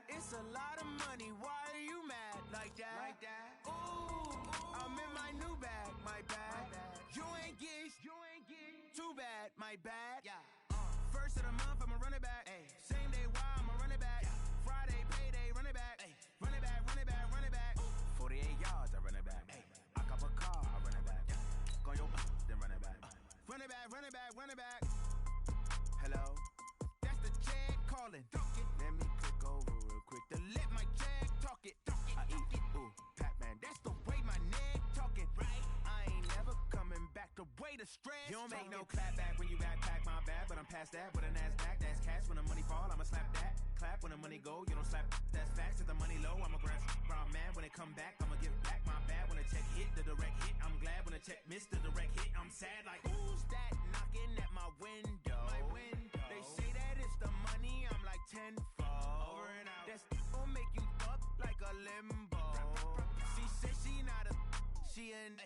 It's a lot of money, why are you mad like that? Ooh, I'm in my new bag, my bad. You ain't get too bad, my bad. First of the month, I'ma run it back. Same day, why I'ma run it back. Friday, payday, run it back. Run it back, run it back, run it back. 48 yards, I run it back. I cop a car, I run it back. Go your then run it back. Run it back, run it back, run it back. Hello? That's the check calling. Let me click over real quick to let my check talk it. I eat it, ooh, Pac-Man. That's the way my neck talking. Right? I ain't never coming back. The way the stress. You don't make no clap back when you backpack my bag, but I'm past that with a NASDAQ. That's cash. When the money fall, I'ma slap that. Clap when the money go, you don't slap. That's facts. If the money low, I'ma grab brown man. When it come back, I'ma give back my bad. When the check hit, the direct hit. I'm glad when the check missed the direct hit. I'm sad like who's that knocking at my window? They say that it's the money. I'm like tenfold. Over and out. That's gon' make you up like a limbo. She said she not a, she an.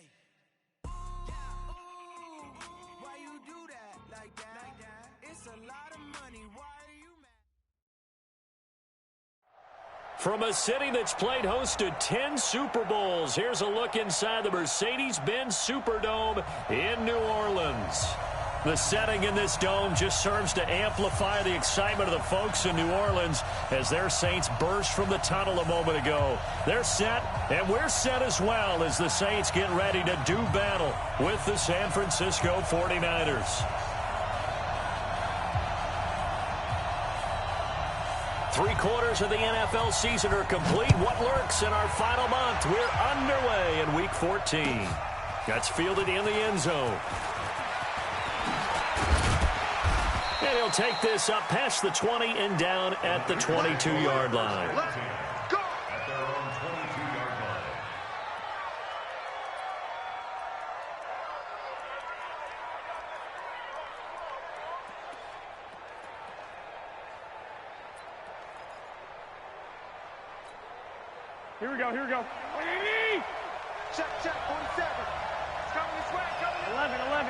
Why you do that like that? It's a lot of money. Why are you mad? From a city that's played host to 10 Super Bowls, here's a look inside the Mercedes-Benz Superdome in New Orleans. The setting in this dome just serves to amplify the excitement of the folks in New Orleans as their Saints burst from the tunnel a moment ago. They're set, and we're set as well as the Saints get ready to do battle with the San Francisco 49ers. Three-quarters of the NFL season are complete. What lurks in our final month? We're underway in Week 14. That's fielded in the end zone. And he'll take this up past the 20 and down at the 22-yard line. Let's go! At their own 22-yard line. Here we go, here we go. Check, 47. It's coming this way, coming 11.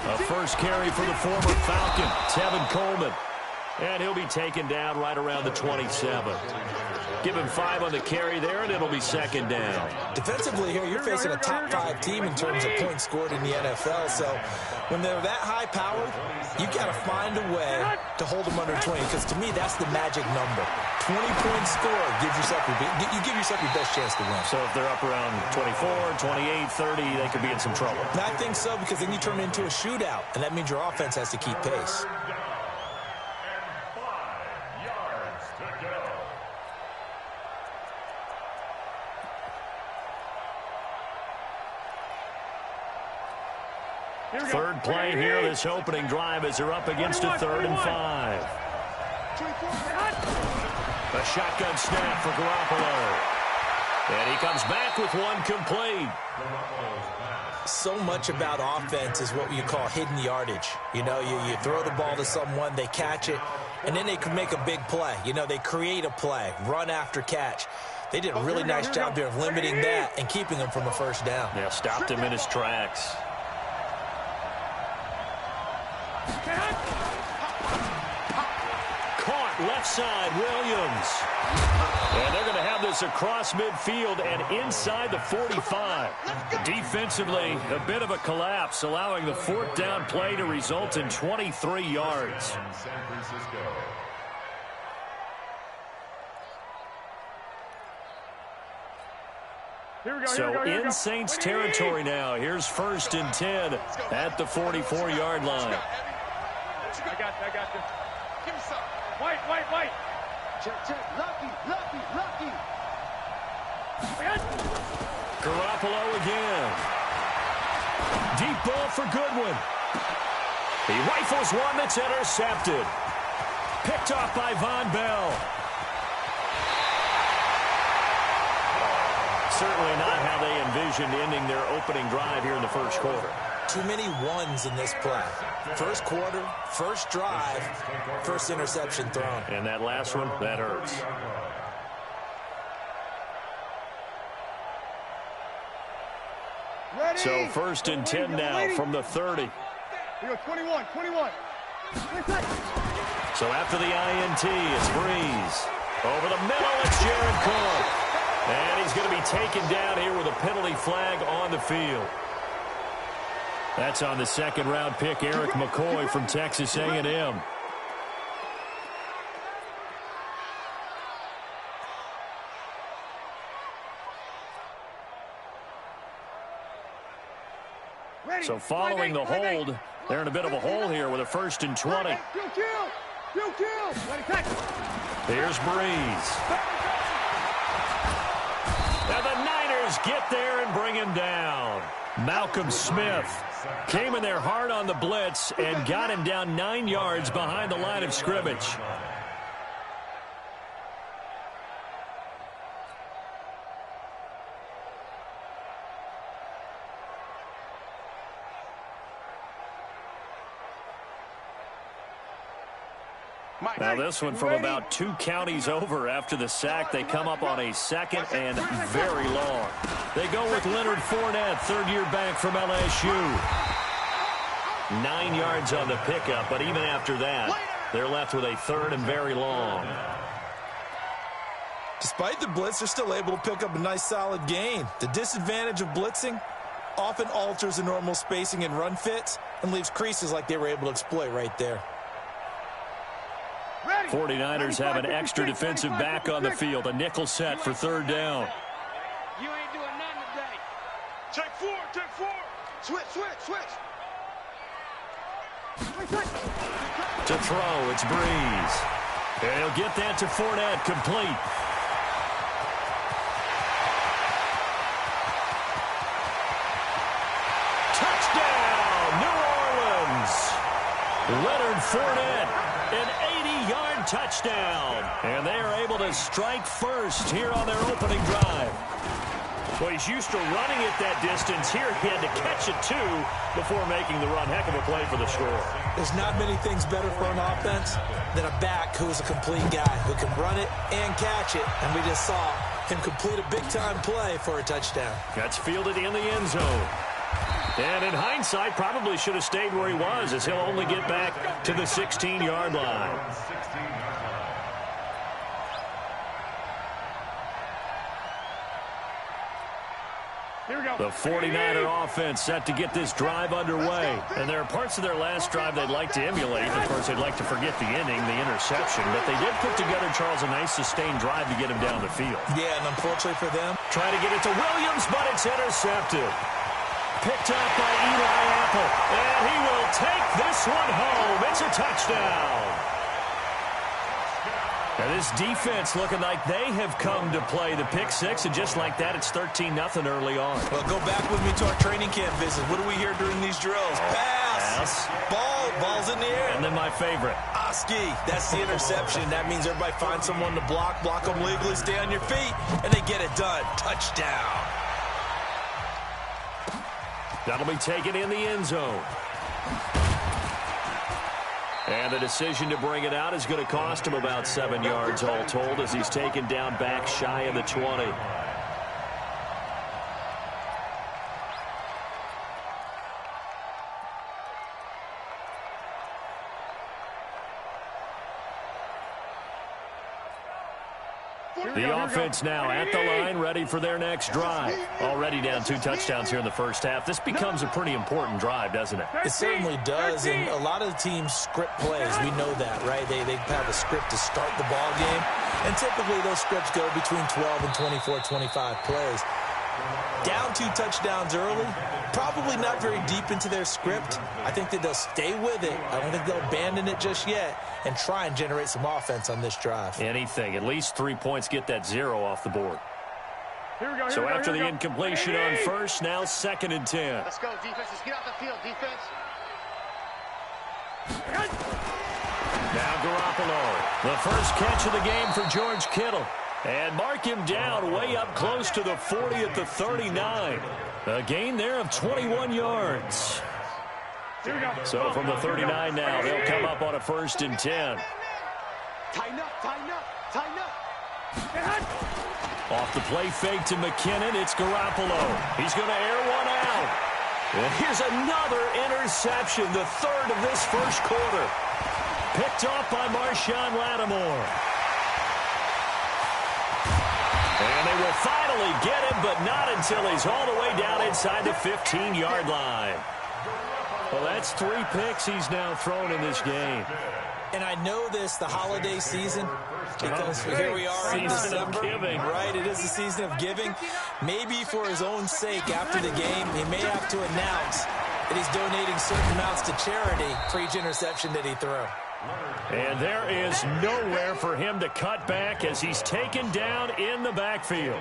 A first carry for the former Falcon, Tevin Coleman. And he'll be taken down right around the 27. Give him 5 on the carry there, and it'll be second down. Defensively here, you're facing a top-5 team in terms of points scored in the NFL. So when they're that high-powered, you got to find a way to hold them under 20. Because to me, that's the magic number. 20-point score gives yourself you give yourself your best chance to win. So if they're up around 24, 28, 30, they could be in some trouble. And I think so, because then you turn it into a shootout, and that means your offense has to keep pace. Third play here, this opening drive as they're up against a 3rd and 5. A shotgun snap for Garoppolo. And he comes back with one complete. So much about offense is what you call hidden yardage. You know, you throw the ball to someone, they catch it, and then they can make a big play. You know, they create a play, run after catch. They did a really nice job there of limiting that and keeping him from a first down. Yeah, stopped him in his tracks. Caught left side, Williams. And they're going to have this across midfield and inside the 45. Defensively, a bit of a collapse, allowing the 4th down play to result in 23 yards. San Francisco. So in Saints territory now. Here's 1st and 10 at the 44-yard line. I got you. Give me some. White. Check. Lucky. Garoppolo again. Deep ball for Goodwin. He rifles one that's intercepted. Picked off by Von Bell. Certainly not how they envisioned ending their opening drive here in the first quarter. Too many ones in this play. First quarter, first drive, first interception thrown. And that last one, that hurts. Ready? So 1st and 10 now from the 30. Here we go, 21. So after the INT, it's Breeze. Over the middle, it's Jared Cook. And he's going to be taken down here with a penalty flag on the field. That's on the second-round pick, Eric McCoy from Texas A&M. So following the hold, they're in a bit of a hole here with a 1st and 20. Here's Breeze. And the Niners get there and bring him down. Malcolm Smith came in there hard on the blitz and got him down 9 yards behind the line of scrimmage. Now this one from about 2 counties over after the sack. They come up on a 2nd and very long. They go with Leonard Fournette, 3rd-year back from LSU. 9 yards on the pickup, but even after that, they're left with a 3rd and very long. Despite the blitz, they're still able to pick up a nice solid gain. The disadvantage of blitzing often alters the normal spacing and run fits and leaves creases like they were able to exploit right there. 49ers have an extra defensive back on the field, a nickel set for 3rd down. You ain't doing nothing today. Check 4, check 4. Switch. To throw, it's Breeze. And he'll get that to Fournette, complete. Touchdown, New Orleans. Leonard Fournette, an 80-yard touchdown. And they are able to strike first here on their opening drive. Well, he's used to running it that distance. Here he had to catch it, too, before making the run. Heck of a play for the score. There's not many things better for an offense than a back who is a complete guy who can run it and catch it. And we just saw him complete a big-time play for a touchdown. That's fielded in the end zone. And in hindsight, probably should have stayed where he was, as he'll only get back to the 16-yard line. The 49er offense set to get this drive underway. And there are parts of their last drive they'd like to emulate. Of course, they'd like to forget the ending, the interception. But they did put together, Charles, a nice sustained drive to get him down the field. Yeah, and unfortunately for them, trying to get it to Williams, but it's intercepted. Picked up by Eli Apple. And he will take this one home. It's a touchdown. And this defense looking like they have come to play the pick six, and just like that, it's 13-0 early on. Well, go back with me to our training camp visit. What do we hear during these drills? Pass. Ball's in the air. And then my favorite. Oski. That's the interception. That means everybody finds someone to block them legally, stay on your feet, and they get it done. Touchdown. That'll be taken in the end zone. And the decision to bring it out is going to cost him about 7 yards all told, as he's taken down back shy of the 20. The offense now at the line, ready for their next drive. Already down 2 touchdowns here in the first half. This becomes a pretty important drive, doesn't it? It certainly does, and a lot of the teams script plays. We know that, right? They have a script to start the ball game, and typically those scripts go between 12 and 24, 25 plays. Down 2 touchdowns early, probably not very deep into their script. I think that they'll stay with it. I don't think they'll abandon it just yet and try and generate some offense on this drive. Anything. At least 3 points, get that 0 off the board. So after the incompletion on first, now 2nd and 10. Let's go, defense. Let's get off the field, defense. Now Garoppolo. The first catch of the game for George Kittle. And mark him down way up close to the 40 at the 39. A gain there of 21 yards. So from the 39 now, they'll come up on a 1st and 10. Tighten up. Off the play fake to McKinnon, it's Garoppolo. He's going to air one out. And here's another interception, the 3rd of this first quarter. Picked off by Mark Marshawn Lattimore. And they will finally get him, but not until he's all the way down inside the 15-yard line. Well, that's 3 picks he's now thrown in this game. And I know this, the holiday season, because here we are in December. Of giving. Right, it is the season of giving. Maybe for his own sake, after the game, he may have to announce that he's donating certain amounts to charity for each interception that he threw. And there is nowhere for him to cut back as he's taken down in the backfield.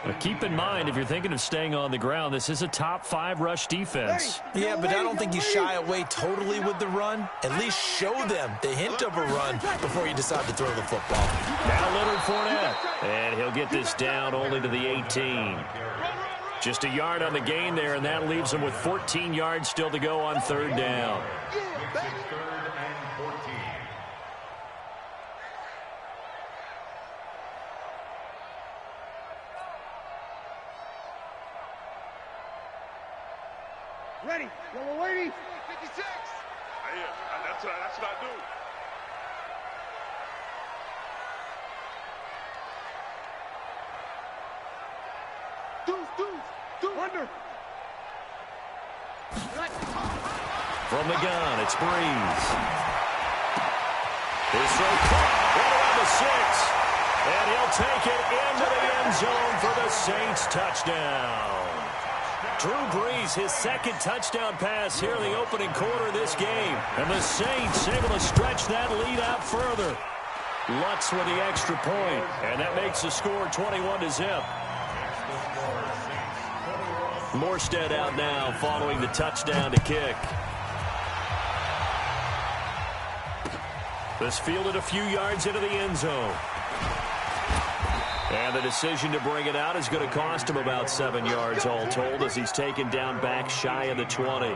But keep in mind, if you're thinking of staying on the ground, this is a top 5 rush defense. Yeah, but I don't think you shy away totally with the run. At least show them the hint of a run before you decide to throw the football. Now Leonard Fournette. And he'll get this down only to the 18. Just a yard on the gain there, and that leaves him with 14 yards still to go on 3rd down. Ready. Yellow lady. 56. Yeah, that's what I do. Deuce. Under. From the gun, it's Breeze. His throw caught right around the 6. And he'll take it into the end zone for the Saints touchdown. Drew Brees, his 2nd touchdown pass here in the opening quarter of this game. And the Saints able to stretch that lead out further. Lutz with the extra point, and that makes the score 21-0. Morstead out now following the touchdown to kick. This fielded a few yards into the end zone. And the decision to bring it out is going to cost him about 7 yards all told as he's taken down back shy of the 20.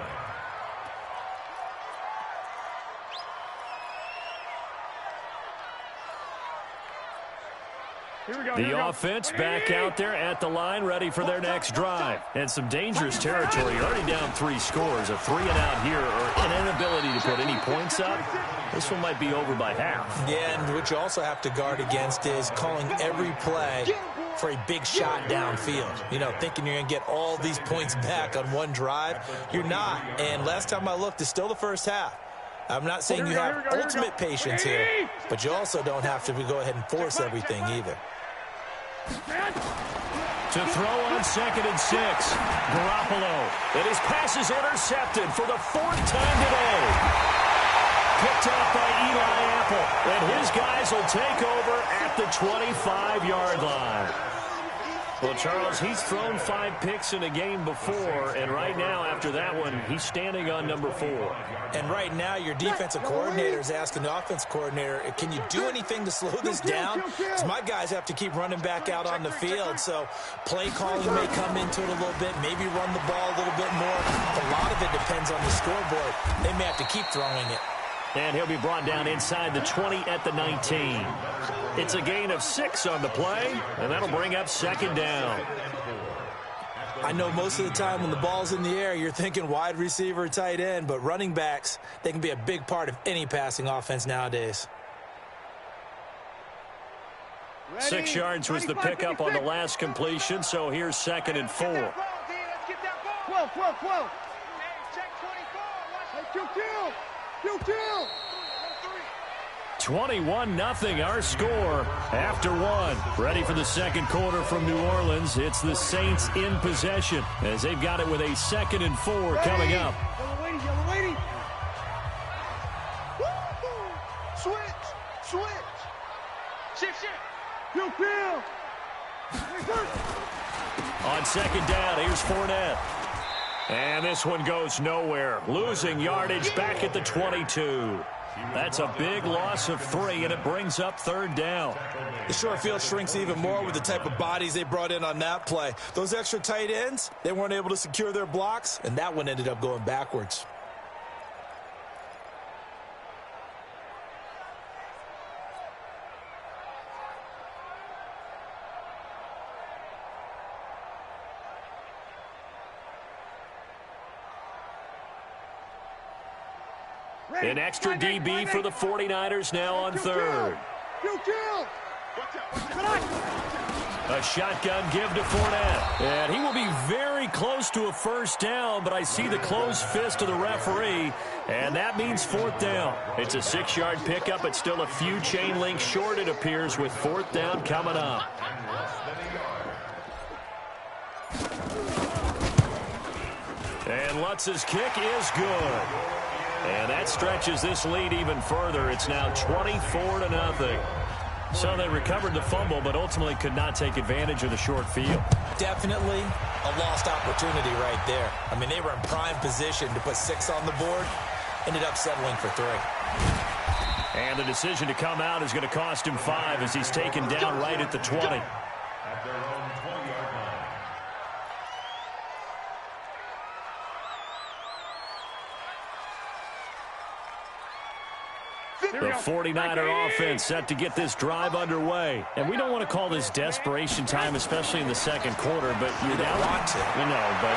The offense back out there at the line, ready for their next drive. And some dangerous territory. You're already down 3 scores. A 3-and-out here, or an inability to put any points up. This one might be over by half. Yeah, and what you also have to guard against is calling every play for a big shot downfield. You know, thinking you're going to get all these points back on one drive. You're not. And last time I looked, it's still the first half. I'm not saying you have ultimate patience here, but you also don't have to go ahead and force everything either. To throw on 2nd and 6, Garoppolo. And his pass is intercepted for the 4th time today. Picked off by Eli Apple. And his guys will take over at the 25-yard line. Well, Charles, he's thrown 5 picks in a game before, and right now, after that one, he's standing on number 4. And right now, your defensive coordinator is asking the offense coordinator, can you do anything to slow this down? Because my guys have to keep running back out on the field, so play calling may come into it a little bit, maybe run the ball a little bit more. A lot of it depends on the scoreboard. They may have to keep throwing it. And he'll be brought down inside the 20 at the 19. It's a gain of 6 on the play, and that'll bring up 2nd down. I know most of the time when the ball's in the air, you're thinking wide receiver, tight end, but running backs, they can be a big part of any passing offense nowadays. 6 yards was the pickup on the last completion, so here's 2nd and 4. 12. Kill. 21-0 our score after 1. Ready for the 2nd quarter from New Orleans. It's the Saints in possession as they've got it with a 2nd and 4 coming up. Yellow lady. Switch. Shift. Kill. On 2nd down, here's Fournette. And this one goes nowhere. Losing yardage back at the 22. That's a big loss of 3, and it brings up 3rd down. The short field shrinks even more with the type of bodies they brought in on that play. Those extra tight ends, they weren't able to secure their blocks, and that one ended up going backwards. An extra DB for the 49ers now on third. A shotgun give to Fournette. And he will be very close to a first down, but I see the closed fist of the referee, and that means fourth down. It's a 6-yard pickup, but still a few chain links short, it appears, with fourth down coming up. And Lutz's kick is good. And that stretches this lead even further. It's now 24-0. So they recovered the fumble, but ultimately could not take advantage of the short field. Definitely a lost opportunity right there. I mean, they were in prime position to put 6 on the board. Ended up settling for 3. And the decision to come out is going to cost him 5 as he's taken down right at the 20. At their own 20-yard line. The 49er offense set to get this drive underway. And we don't want to call this desperation time, especially in the second quarter, but you're down. Want to. No, but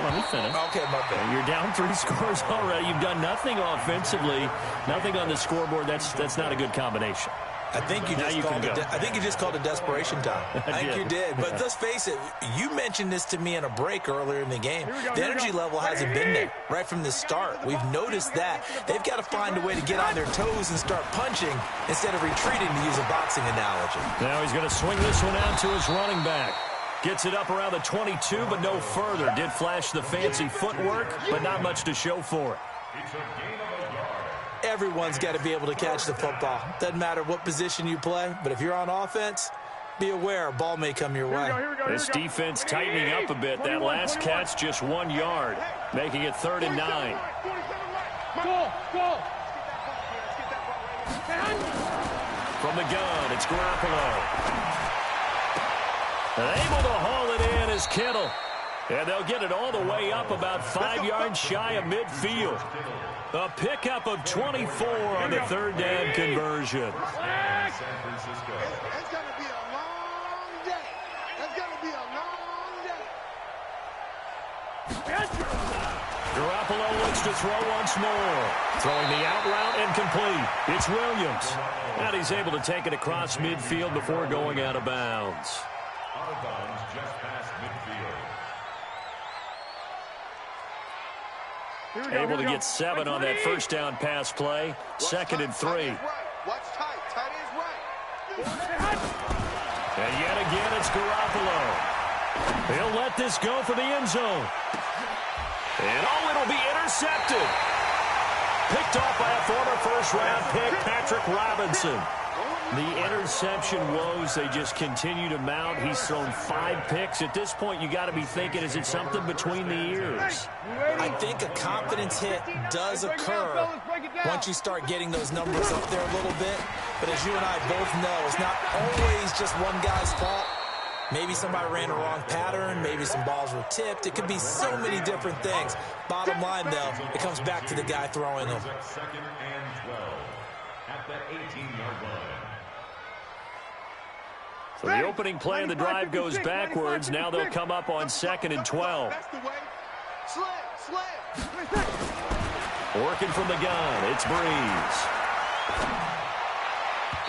let me finish. Okay, my bad. You're down 3 scores already. You've done nothing offensively, nothing on the scoreboard. That's not a good combination. I think you just called it desperation time. I think you did. But let's face it, you mentioned this to me in a break earlier in the game. The energy level hasn't been there right from the start. We've noticed that. They've got to find a way to get on their toes and start punching instead of retreating, to use a boxing analogy. Now he's going to swing this one out to his running back. Gets it up around the 22, but no further. Did flash the fancy footwork, but not much to show for it. It's a gain of a yard. Everyone's got to be able to catch the football. Doesn't matter what position you play, but if you're on offense, be aware a ball may come your way. This defense tightening up a bit. That last catch just 1 yard, making it 3rd and 9. From the gun, it's Garoppolo. And able to haul it in is Kittle. And they'll get it all the way up about 5 yards shy of midfield. A pickup of 24 on the 3rd down conversion. San Francisco. It's going to be a long day. It's going to be a long day. Garoppolo looks to throw once more. Throwing the out route and complete. It's Williams. And he's able to take it across midfield before going out of bounds. Out of bounds just past midfield. Able to get 7 on that first down pass play. 2nd and 3. What's tight? Tight is right. And yet again, it's Garoppolo. He'll let this go for the end zone. And it'll be intercepted. Picked off by a former first-round pick, Patrick Robinson. The interception woes, they just continue to mount. He's thrown 5 picks. At this point, you got to be thinking, is it something between the ears? I think a confidence hit does occur once you start getting those numbers up there a little bit. But as you and I both know, it's not always just one guy's fault. Maybe somebody ran a wrong pattern. Maybe some balls were tipped. It could be so many different things. Bottom line, though, it comes back to the guy throwing them. 2nd and 12 at the 18-yard line. So the opening play of the drive goes backwards. Now they'll come up on 2nd and 12. That's the way. Slam. Working from the gun, it's Breeze.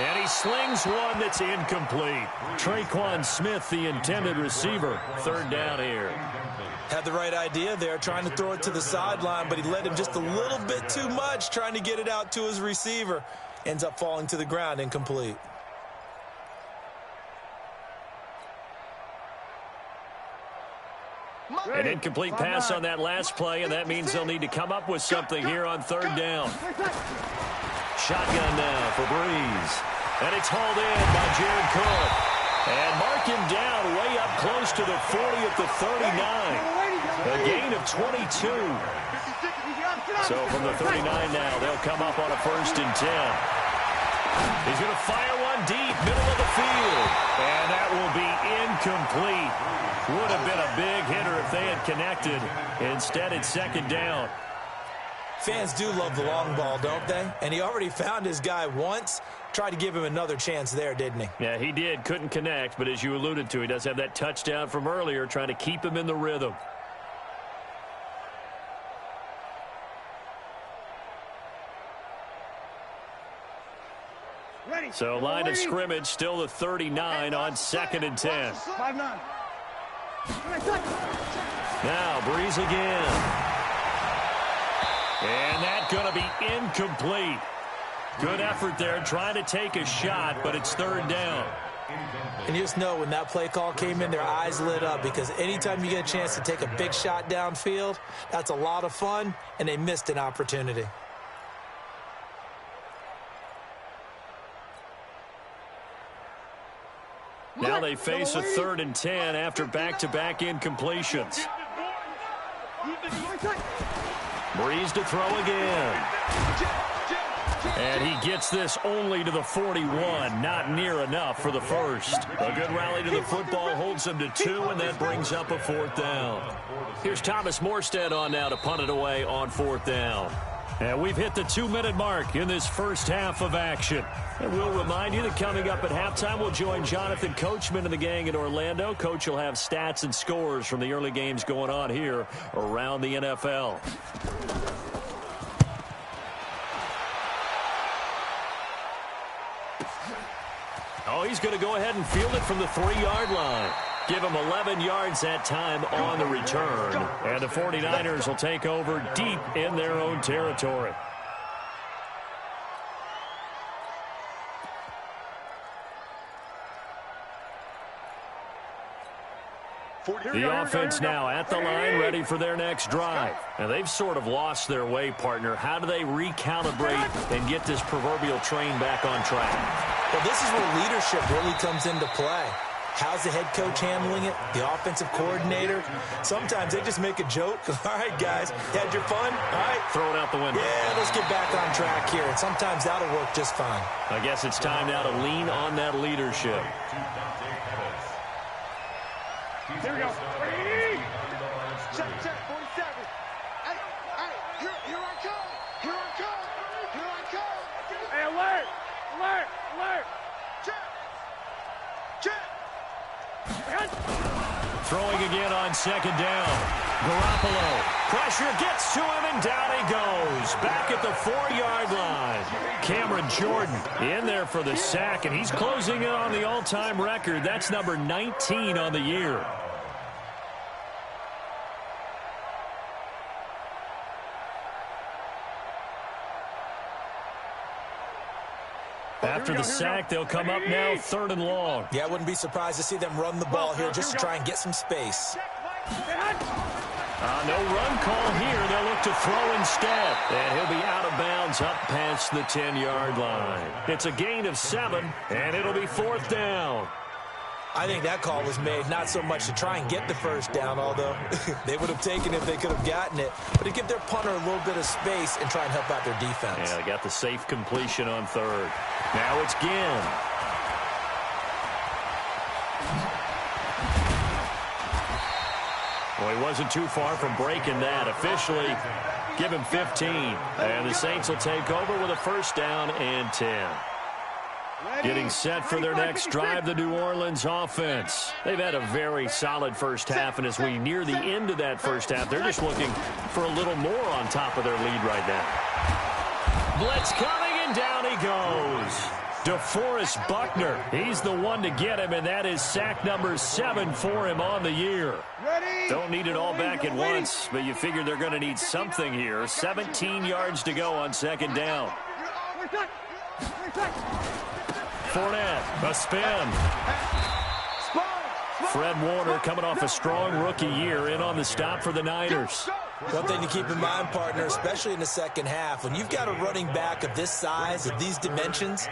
And he slings one that's incomplete. Traquan Smith, the intended receiver. 3rd down here. Had the right idea there, trying to throw it to the sideline, but he led him just a little bit too much, trying to get it out to his receiver. Ends up falling to the ground, incomplete. An incomplete pass on that last play, and that means they'll need to come up with something here on 3rd down. Shotgun now for Breeze. And it's hauled in by Jared Cook. And mark him down way up close to the 40 at the 39. A gain of 22. So from the 39 now, they'll come up on a 1st and 10. He's going to fire one deep, middle of the field. And that will be incomplete. Would have been a big hitter if they had connected. Instead, it's 2nd down. Fans do love the long ball, don't they? And he already found his guy once. Tried to give him another chance there, didn't he? Yeah, he did. Couldn't connect, but as you alluded to, he does have that touchdown from earlier, trying to keep him in the rhythm. So line of scrimmage still the 39 on 2nd and 10. 5-9. Now Breeze again. And that's going to be incomplete. Good effort there trying to take a shot, but it's 3rd down. And you just know when that play call came in, their eyes lit up, because anytime you get a chance to take a big shot downfield, that's a lot of fun, and they missed an opportunity. Now they face a 3rd and 10 after back-to-back incompletions. Breeze to throw again. And he gets this only to the 41. Not near enough for the first. A good rally to the football holds him to 2, and that brings up a 4th down. Here's Thomas Morstead on now to punt it away on 4th down. And we've hit the 2-minute mark in this first half of action. And we'll remind you that coming up at halftime, we'll join Jonathan Coachman and the gang in Orlando. Coach will have stats and scores from the early games going on here around the NFL. Oh, he's going to go ahead and field it from the 3-yard line. Give him 11 yards that time on the return. And the 49ers will take over deep in their own territory. The offense now at the line, ready for their next drive. And they've sort of lost their way, partner. How do they recalibrate and get this proverbial train back on track? Well, this is where leadership really comes into play. How's the head coach handling it? The offensive coordinator? Sometimes they just make a joke. All right, guys, you had your fun? All right. Throw it out the window. Yeah, let's get back on track here. And sometimes that'll work just fine. I guess it's time now to lean on that leadership. Here we go. Check, 47. Hey, here I come. Here I come. Here I come. Hey, alert. Check. Throwing again on 2nd down. Garoppolo. Pressure gets to him, and down he goes. Back at the 4-yard line. Cameron Jordan in there for the sack, and he's closing in on the all-time record. That's number 19 on the year. After the sack, they'll come up now 3rd and long. Yeah, I wouldn't be surprised to see them run the ball here just to try and get some space. No run call here. They'll look to throw instead. And he'll be out of bounds up past the 10-yard line. It's a gain of 7, and it'll be 4th down. I think that call was made not so much to try and get the first down, although they would have taken it if they could have gotten it, but to give their punter a little bit of space and try and help out their defense. Yeah, they got the safe completion on 3rd. Now it's Ginn. Well, he wasn't too far from breaking that. Officially, give him 15. And the Saints will take over with a 1st down and 10. Getting set for their next drive, the New Orleans offense. They've had a very solid first half, and as we near the end of that first half, they're just looking for a little more on top of their lead right now. Blitz coming, and down he goes. DeForest Buckner, he's the one to get him, and that is sack number 7 for him on the year. Don't need it all back at once, but you figure they're going to need something here. 17 yards to go on 2nd down. Fournette, a spin. Fred Warner coming off a strong rookie year in on the stop for the Niners. One thing to keep in mind, partner, especially in the second half, when you've got a running back of this size, of these dimensions,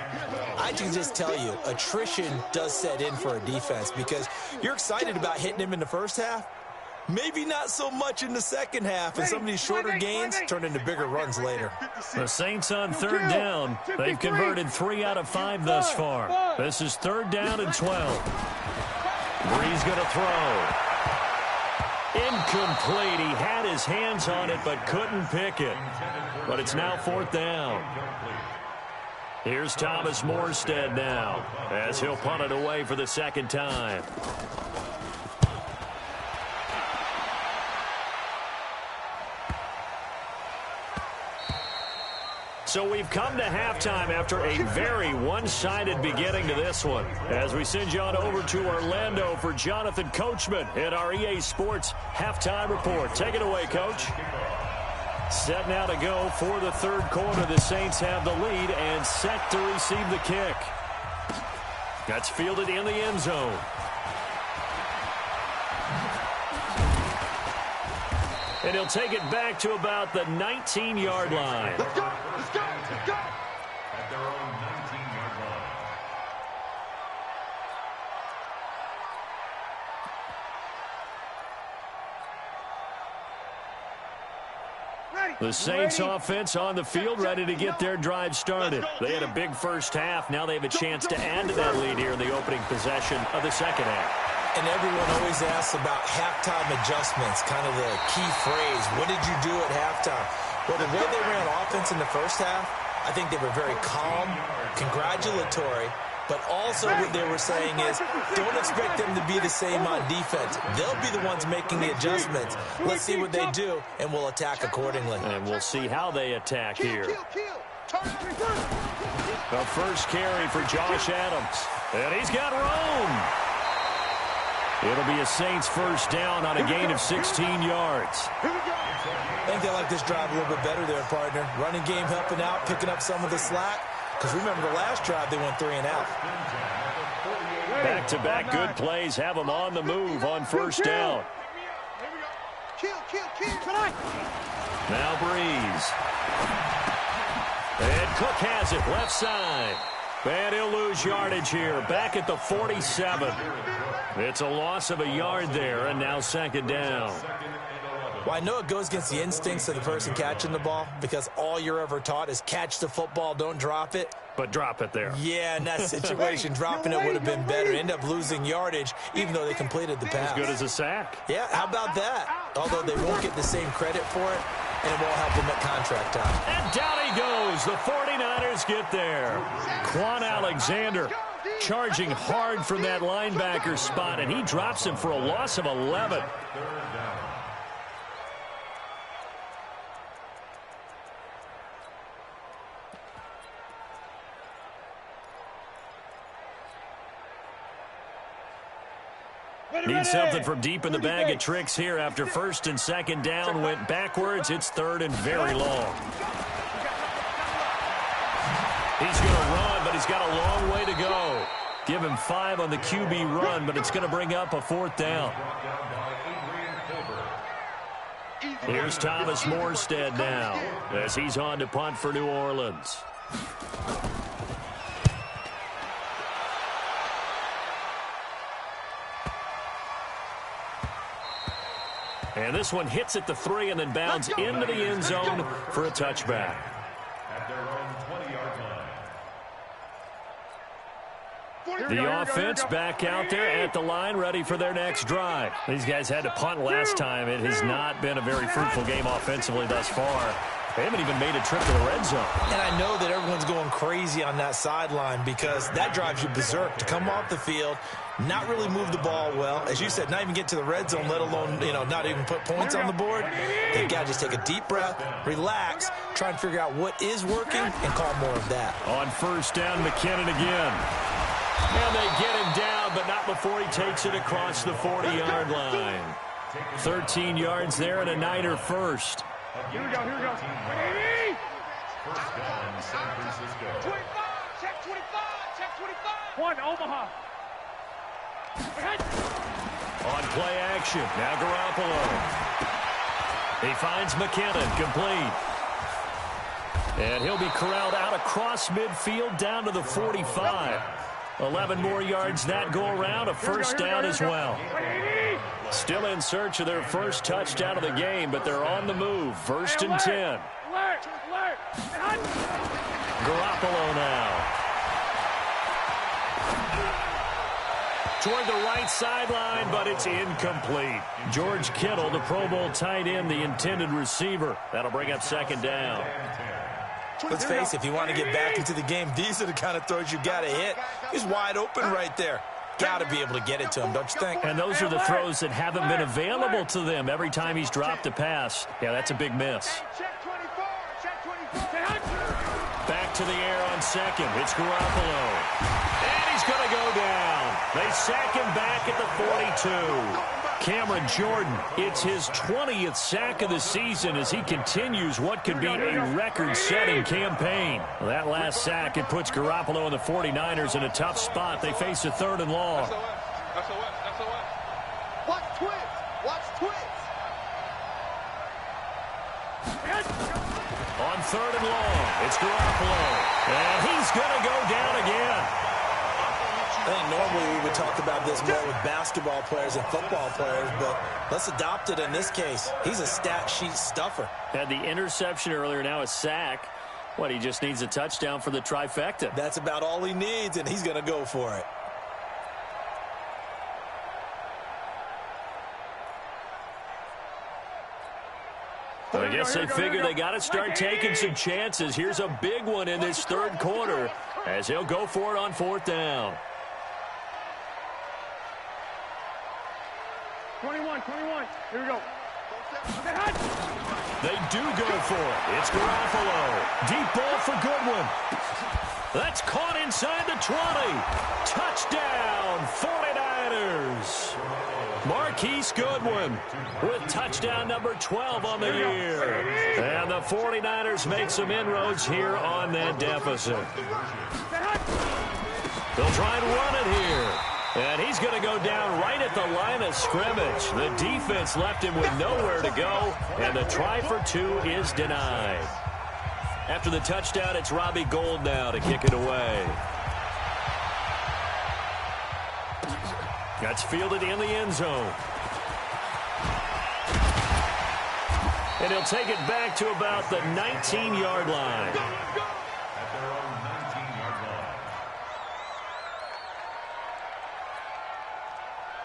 I can just tell you, attrition does set in for a defense because you're excited about hitting him in the first half. Maybe not so much in the second half, and some of these shorter gains turn into bigger runs later. The Saints on 3rd down. They've converted 3 out of 5 thus far. This is 3rd down and 12. Breeze going to throw. Incomplete. He had his hands on it but couldn't pick it. But it's now 4th down. Here's Thomas Morstead now as he'll punt it away for the 2nd time. So we've come to halftime after a very one-sided beginning to this one. As we send you on over to Orlando for Jonathan Coachman in our EA Sports Halftime Report. Take it away, Coach. Set now to go for the third quarter. The Saints have the lead and set to receive the kick. That's fielded in the end zone. And he'll take it back to about the 19-yard line. Let's go! Let's go! Let's go! At their own 19-yard line. The Saints offense on the field, ready to get their drive started. They had a big first half. Now they have a chance to add to that lead here in the opening possession of the second half. And everyone always asks about halftime adjustments, kind of the key phrase. What did you do at halftime? Well, the way they ran offense in the first half, I think they were very calm, congratulatory, but also what they were saying is don't expect them to be the same on defense. They'll be the ones making the adjustments. Let's see what they do, and we'll attack accordingly. And we'll see how they attack here. The first carry for Josh Adams. And he's got room. It'll be a Saints first down on a gain of 16 yards. I think they like this drive a little bit better there, partner. Running game helping out, picking up some of the slack. Because remember the last drive, they went 3 and out. Back-to-back good plays have them on the move on first down. Now Breeze. And Cook has it left side. And he'll lose yardage here. Back at the 47. It's a loss of a yard there, and now second down. Well, I know it goes against the instincts of the person catching the ball because all you're ever taught is catch the football, don't drop it. But drop it there. Yeah, in that situation, dropping it would have been better. End up losing yardage, even though they completed the pass. As good as a sack. Yeah, how about that? Although they won't get the same credit for it, and it won't help them at contract time. And down he goes. The 49ers get there. Quan Alexander charging hard from that linebacker spot, and he drops him for a loss of 11. Need something from deep in the bag of tricks here after first and second down went backwards. It's third and very long. He's going to run, but he's got a long way to go. Give him 5 on the QB run, but it's going to bring up a fourth down. Here's Thomas Morstead now as he's on to punt for New Orleans. And this one hits at the 3 and then bounds into the end zone for a touchback. At their own 20-yard line. The offense back out there at the line, ready for their next drive. These guys had to punt last time. It has not been a very fruitful game offensively thus far. They haven't even made a trip to the red zone. And I know that everyone's going crazy on that sideline because that drives you berserk to come off the field, not really move the ball well. As you said, not even get to the red zone, let alone, not even put points on the board. They've got to just take a deep breath, relax, try and figure out what is working, and call more of that. On first down, McKinnon again. And they get him down, but not before he takes it across the 40-yard line. 13 yards there and a Niner first. Here we go. First down, San Francisco. 25, check 25, check 25. One, Omaha. On play action, now Garoppolo. He finds McKinnon, complete. And he'll be corralled out across midfield down to the 45. 11 more yards that go around, a first down as well. Still in search of their first touchdown of the game, but they're on the move. First and 10. Garoppolo now. Toward the right sideline, but it's incomplete. George Kittle, the Pro Bowl tight end, the intended receiver. That'll bring up second down. Let's face it, if you want to get back into the game, these are the kind of throws you got to hit. He's wide open right there. Got to be able to get it to him, don't you think? And those are the throws that haven't been available to them every time he's dropped a pass. Yeah, that's a big miss. Check 24, check 24. on second. It's Garoppolo. And he's going to go down. They sack him back at the 42. Cameron Jordan, it's his 20th sack of the season as he continues what could be a record-setting campaign. Well, that last sack, it puts Garoppolo and the 49ers in a tough spot. They face a 3rd and long. Watch twins. Watch twins. On 3rd and long, it's Garoppolo. And he's going to go down again. I think normally we would talk about this more with basketball players and football players, but let's adopt it in this case. He's a stat sheet stuffer. Had the interception earlier, now a sack. What, he just needs a touchdown for the trifecta. That's about all he needs, and he's going to go for it. I guess they figure they got to start taking some chances. Here's a big one in this 3rd quarter as he'll go for it on 4th down. 21. Here we go. They do go for it. It's Garoppolo. Deep ball for Goodwin. That's caught inside the 20. Touchdown, 49ers. Marquise Goodwin with touchdown number 12 on the year. And the 49ers make some inroads here on that deficit. They'll try and run it here. And he's going to go down right at the line of scrimmage. The defense left him with nowhere to go, and the try for 2 is denied. After the touchdown, it's Robbie Gould now to kick it away. That's fielded in the end zone. And he'll take it back to about the 19-yard line.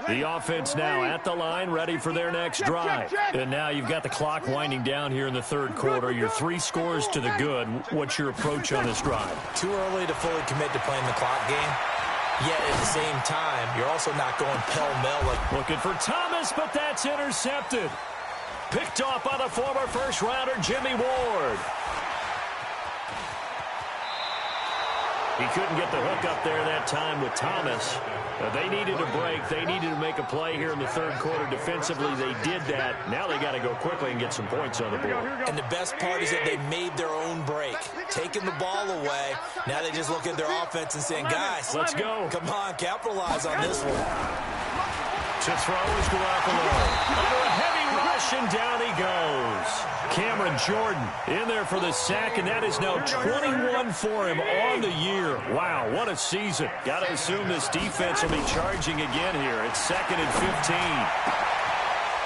The offense now at the line, ready for their next drive. And now you've got the clock winding down here in the 3rd quarter. You're 3 scores to the good. What's your approach on this drive? Too early to fully commit to playing the clock game. Yet at the same time, you're also not going pell-mell. Looking for Thomas, but that's intercepted. Picked off by the former first-rounder Jimmy Ward. He couldn't get the hook up there that time with Thomas. They needed a break. They needed to make a play here in the 3rd quarter. Defensively, they did that. Now they got to go quickly and get some points on the board. And the best part is that they made their own break. Taking the ball away. Now they just look at their offense and saying, guys, let's go. Come on, capitalize on this one. To throw is Garoppolo. Under a heavy rush, and down he goes. Cameron Jordan in there for the sack, and that is now 21 for him on the year. Wow, what a season. Got to assume this defense will be charging again here. It's 2nd and 15.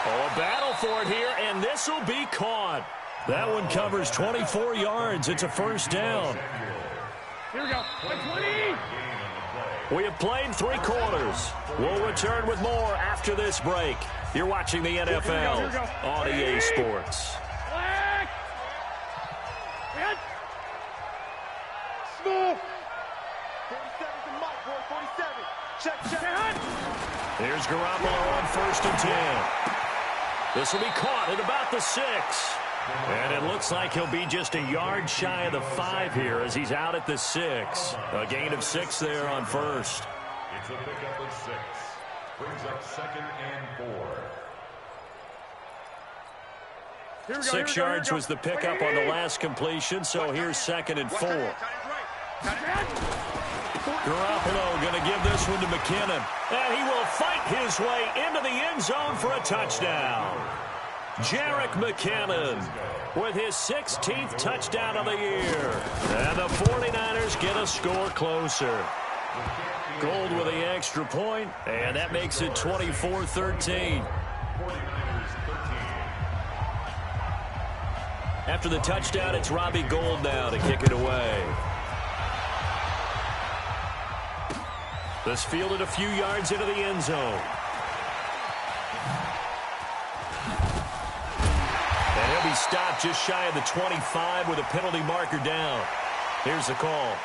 Oh, a battle for it here, and this will be caught. That one covers 24 yards. It's a 1st down. Here we go. 20. We have played 3 quarters. We'll return with more after this break. You're watching the NFL on EA Sports. Smooth. 47's the mic, boy. 47. Check. Here's Garoppolo on 1st and 10. This will be caught at about the 6. And it looks like he'll be just a yard shy of the 5 here as he's out at the 6. A gain of 6 there on 1st. It's a pickup of 6. Brings up 2nd and 4. 6 yards was the pickup on the last completion, so here's 2nd and 4. Garoppolo going to give this one to McKinnon. And he will fight his way into the end zone for a touchdown. Jerick McKinnon with his 16th touchdown of the year. And the 49ers get a score closer. Gould with the extra point, and that makes it 24-13. After the touchdown, it's Robbie Gould now to kick it away. This fielded a few yards into the end zone. And he'll be stopped just shy of the 25 with a penalty marker down. Here's the call.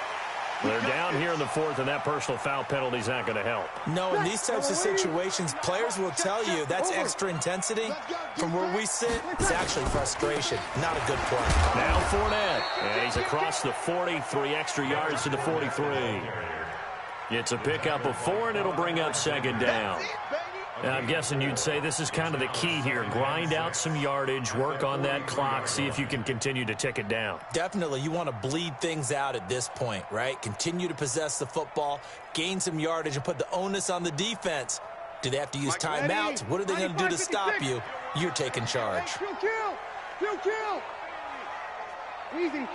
They're down here in the fourth, and that personal foul penalty is not going to help. No, in these types of situations, players will tell you that's extra intensity. From where we sit, it's actually frustration. Not a good play. Now Fournette, and he's across the 40, 3 extra yards to the 43. It's a pickup of 4, and it'll bring up second down. I'm guessing you'd say this is kind of the key here. Grind out some yardage, work on that clock, see if you can continue to tick it down. Definitely. You want to bleed things out at this point, right? Continue to possess the football, gain some yardage, and put the onus on the defense. Do they have to use timeouts? What are they going to do to stop you? You're taking charge. Kill. Easy.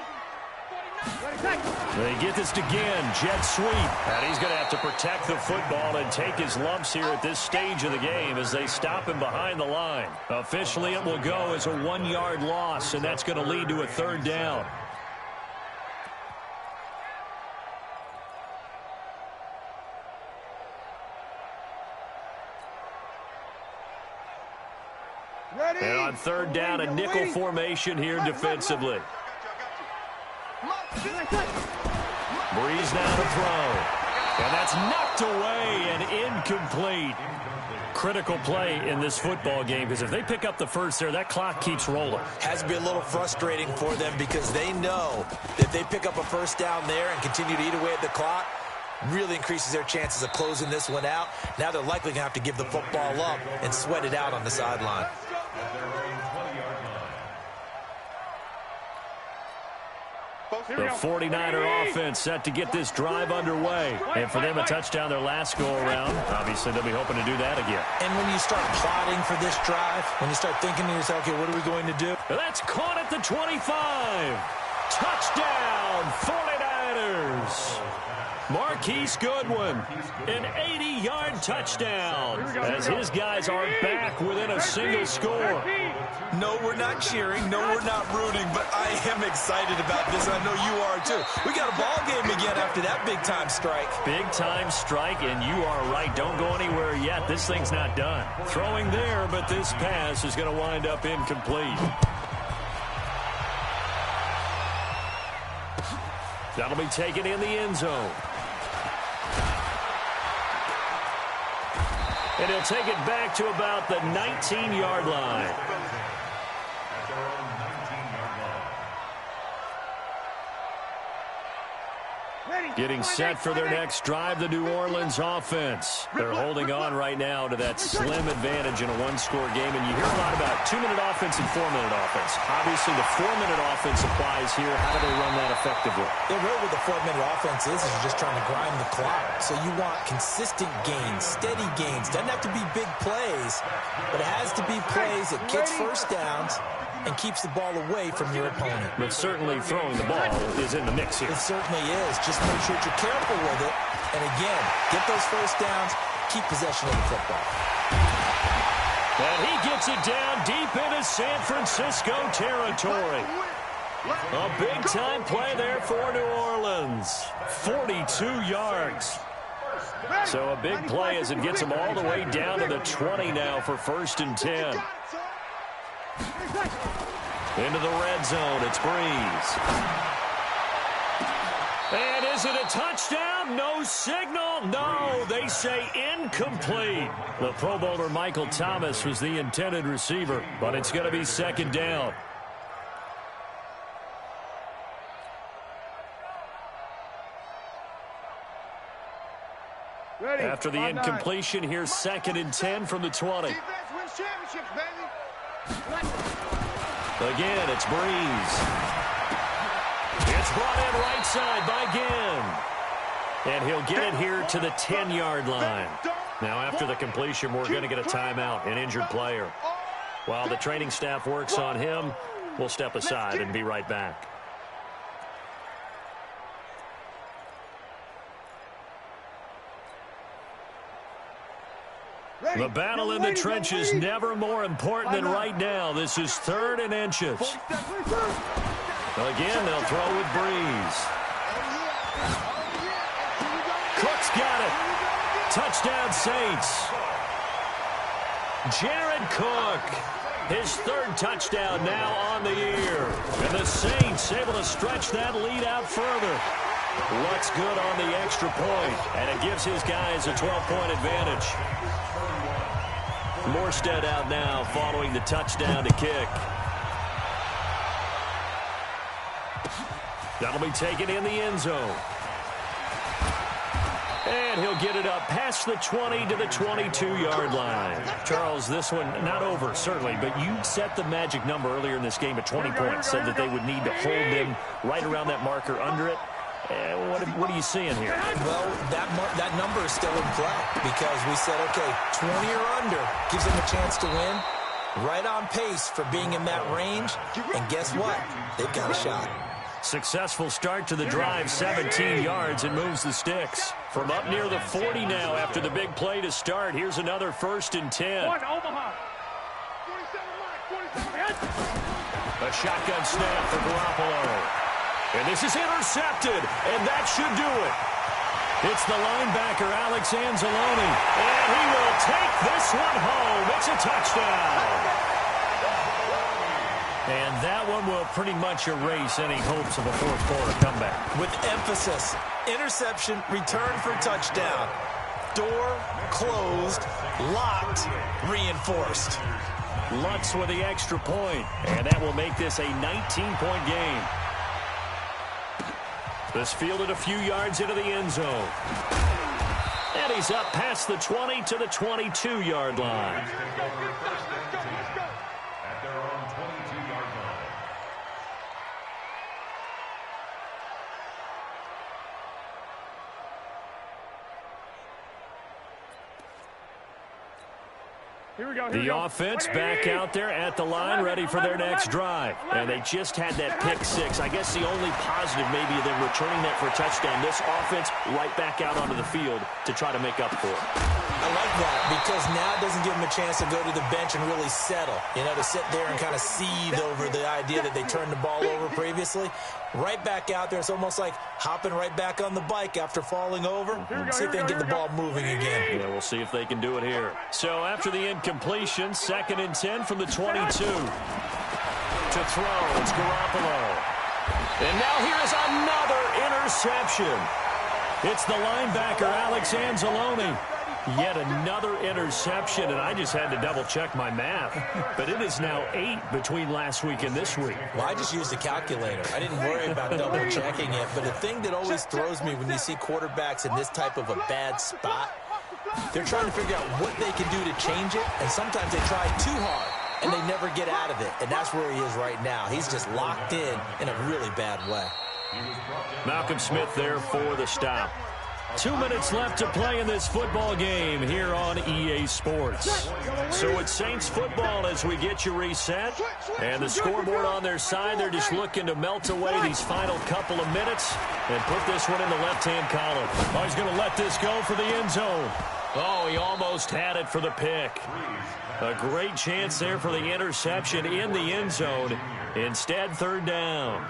They get this again, jet sweep. And he's going to have to protect the football and take his lumps here at this stage of the game as they stop him behind the line. Officially, it will go as a 1-yard loss, and that's going to lead to a third down. And on third down, a nickel formation here defensively. Breeze now to throw. And that's knocked away and incomplete. Critical play in this football game because if they pick up the first there, that clock keeps rolling. Has to be a little frustrating for them because they know that if they pick up a first down there and continue to eat away at the clock, really increases their chances of closing this one out. Now they're likely going to have to give the football up and sweat it out on the sideline. The 49er offense set to get this drive underway. And for them, a touchdown their last go-around. Obviously, they'll be hoping to do that again. And when you start plotting for this drive, when you start thinking to yourself, okay, what are we going to do? That's caught at the 25. Touchdown, 49ers. Marquise Goodwin, an 80-yard touchdown as his guys are back within a single score. No, we're not cheering. No, we're not rooting, but I am excited about this. I know you are, too. We got a ball game again after that big-time strike. Big-time strike, and you are right. Don't go anywhere yet. This thing's not done. Throwing there, but this pass is going to wind up incomplete. That'll be taken in the end zone. And he'll take it back to about the 19-yard line. Getting set for their next drive, the New Orleans offense. They're holding on right now to that slim advantage in a one-score game. And you hear a lot about 2-minute offense and 4-minute offense. Obviously, the 4-minute offense applies here. How do they run that effectively? Yeah, really what the 4-minute offense is you're just trying to grind the clock. So you want consistent gains, steady gains. Doesn't have to be big plays, but it has to be plays that gets first downs and keeps the ball away from your opponent. But certainly throwing the ball is in the mix here. It certainly is. Just make sure that you're careful with it. And again, get those first downs, keep possession of the football. And he gets it down deep into San Francisco territory. A big-time play there for New Orleans. 42 yards. So a big play as it gets them all the way down to the 20 now for 1st and 10. Into the red zone, it's Breeze. And is it a touchdown? No signal. No, they say incomplete. The Pro Bowler Michael Thomas was the intended receiver, but it's going to be second down. After the incompletion, here's 2nd and 10 from the 20. Again, it's Breeze. It's brought in right side by Ginn. And he'll get it here to the 10-yard line. Now, after the completion, we're going to get a timeout, an injured player. While the training staff works on him, we'll step aside and be right back. The battle in the trenches never more important than right now. This is 3rd and inches. Again, they'll throw with Breeze. Cook's got it. Touchdown, Saints. Jared Cook, his 3rd touchdown now on the year. And the Saints able to stretch that lead out further. Lutz good on the extra point, and it gives his guys a 12-point advantage. Morstead out now following the touchdown to kick. That'll be taken in the end zone. And he'll get it up past the 20 to the 22-yard line. Charles, this one not over, certainly, but you set the magic number earlier in this game at 20 points, said that they would need to hold him right around that marker under it. What are you seeing here? Well, that number is still in play because we said, okay, 20 or under gives them a chance to win. Right on pace for being in that range. And guess what? They've got a shot. Successful start to the drive, 17 yards, and moves the sticks. From up near the 40 now after the big play to start. Here's another 1st and 10. A shotgun snap for Garoppolo. And this is intercepted, and that should do it. It's the linebacker, Alex Anzalone, and he will take this one home. It's a touchdown. And that one will pretty much erase any hopes of a fourth-quarter comeback. With emphasis, interception, return for touchdown. Door closed, locked, reinforced. Lutz with the extra point, and that will make this a 19-point game. This fielded a few yards into the end zone. And he's up past the 20 to the 22-yard line. At their own 22-yard line. The offense back out there at the line, ready for their next drive. And they just had that pick six. I guess the only positive maybe of them returning that for a touchdown. This offense right back out onto the field to try to make up for it. I like that because now it doesn't give them a chance to go to the bench and really settle. You know, to sit there and kind of seethe over the idea that they turned the ball over previously. Right back out there. It's almost like hopping right back on the bike after falling over. See if they can get the ball moving again. Yeah, we'll see if they can do it here. So after the incompletion, 2nd and 10 from the 22. To throw, it's Garoppolo. And now here's another interception. It's the linebacker, Alex Anzalone. Yet another interception, and I just had to double-check my math. But it is now 8 between last week and this week. Well, I just used a calculator. I didn't worry about double-checking it. But the thing that always throws me when you see quarterbacks in this type of a bad spot, they're trying to figure out what they can do to change it, and sometimes they try too hard, and they never get out of it. And that's where he is right now. He's just locked in a really bad way. Malcolm Smith there for the stop. 2 minutes left to play in this football game here on EA Sports. So it's Saints football as we get you reset. And the scoreboard on their side, they're just looking to melt away these final couple of minutes and put this one in the left-hand column. Oh, he's going to let this go for the end zone. Oh, he almost had it for the pick. A great chance there for the interception in the end zone. Instead, 3rd down.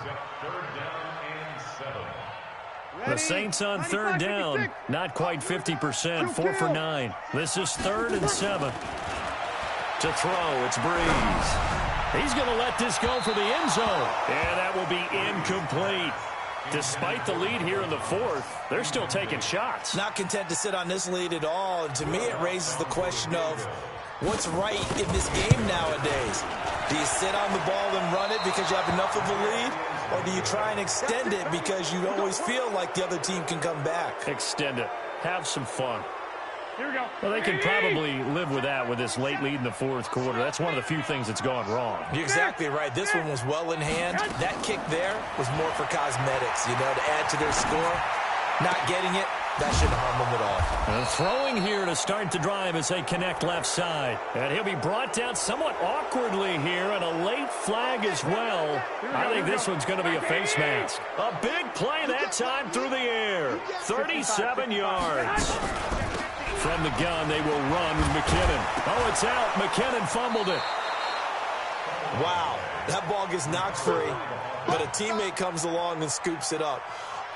The Saints on 3rd down, not quite 50%, 4 for 9. This is 3rd and 7. To throw, it's Breeze. He's going to let this go for the end zone. And that will be incomplete. Despite the lead here in the 4th, they're still taking shots. Not content to sit on this lead at all. And to me, it raises the question of what's right in this game nowadays. Do you sit on the ball and run it because you have enough of a lead? Or do you try and extend it because you always feel like the other team can come back? Extend it. Have some fun. Here we go. Well, they can probably live with that with this late lead in the 4th quarter. That's one of the few things that's gone wrong. You're exactly right. This one was well in hand. That kick there was more for cosmetics, you know, to add to their score. Not getting it, that shouldn't harm them at all. And throwing here to start the drive as they connect left side. And he'll be brought down somewhat awkwardly here, and a late flag as well. I think this one's going to be a face mask. A big play that time through the air. 37 yards. From the gun, they will run with McKinnon. Oh, it's out. McKinnon fumbled it. Wow, that ball gets knocked free, but a teammate comes along and scoops it up.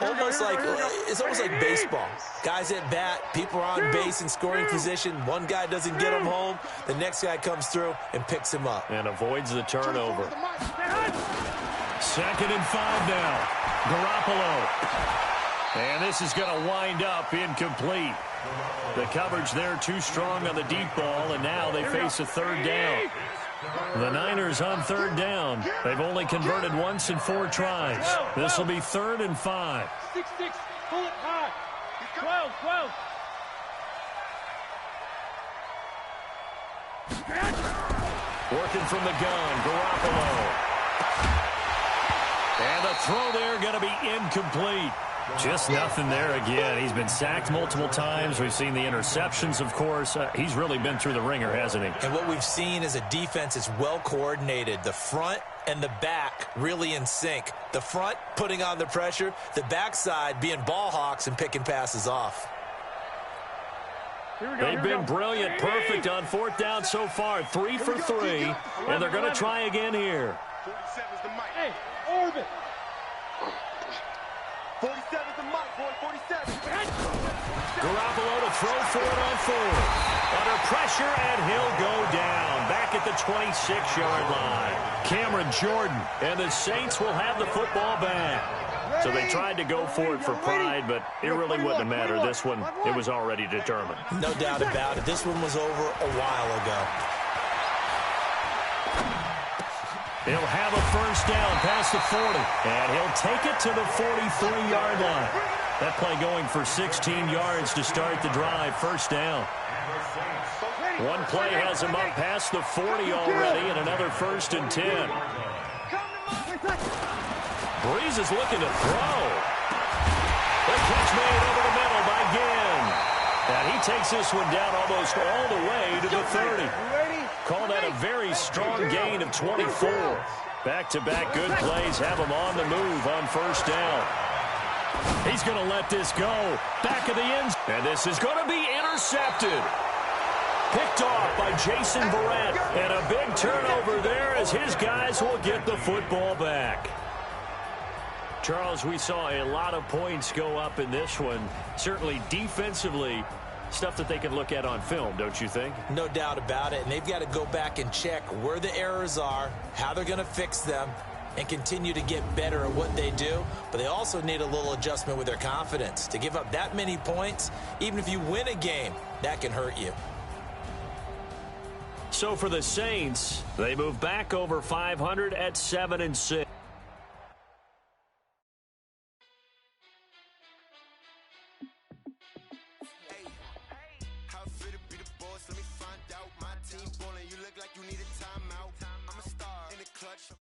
It's almost like baseball. Guys at bat, people are on base in scoring position. One guy doesn't get him home. The next guy comes through and picks him up. And avoids the turnover. 2nd and 5 now. Garoppolo. And this is going to wind up incomplete. The coverage there too strong on the deep ball, and now they face a third down. The Niners on third down. They've only converted once in 4 tries. This will be 3rd and 5. 6-6, pull it high. 12, 12. Working from the gun, Garoppolo. And the throw there going to be incomplete. Just nothing there again. He's been sacked multiple times. We've seen the interceptions, of course. He's really been through the ringer, hasn't he? And what we've seen is a defense that's well coordinated. The front and the back really in sync. The front putting on the pressure, the backside being ball hawks and picking passes off. They've been brilliant, perfect on 4th down so far. 3 for 3, and they're going to try again here. 47's the mic. Hey, orbit. 47's the mic, boy, 47. Garoppolo to throw for it on 4th. Under pressure, and he'll go down. Back at the 26-yard line. Cameron Jordan, and the Saints will have the football back. So they tried to go for it for pride, but it really wouldn't have mattered. This one, it was already determined. No doubt about it. This one was over a while ago. He'll have a first down past the 40, and he'll take it to the 43-yard line. That play going for 16 yards to start the drive. First down. One play has him up past the 40 already, and another 1st and 10. Breeze is looking to throw. The catch made over the middle by Ginn. And he takes this one down almost all the way to the 30. Call that a very strong gain of 24. Back-to-back good plays have him on the move on first down. He's going to let this go. Back of the end. And this is going to be intercepted. Picked off by Jason Verrett. And a big turnover there as his guys will get the football back. Charles, we saw a lot of points go up in this one. Certainly defensively, stuff that they can look at on film, don't you think? No doubt about it. And they've got to go back and check where the errors are, how they're going to fix them, and continue to get better at what they do. But they also need a little adjustment with their confidence. To give up that many points, even if you win a game, that can hurt you. So for the Saints, they move back over 500 at 7-6. Let me find out my team ballin'. You look like you need a timeout. I'm a star in the clutch.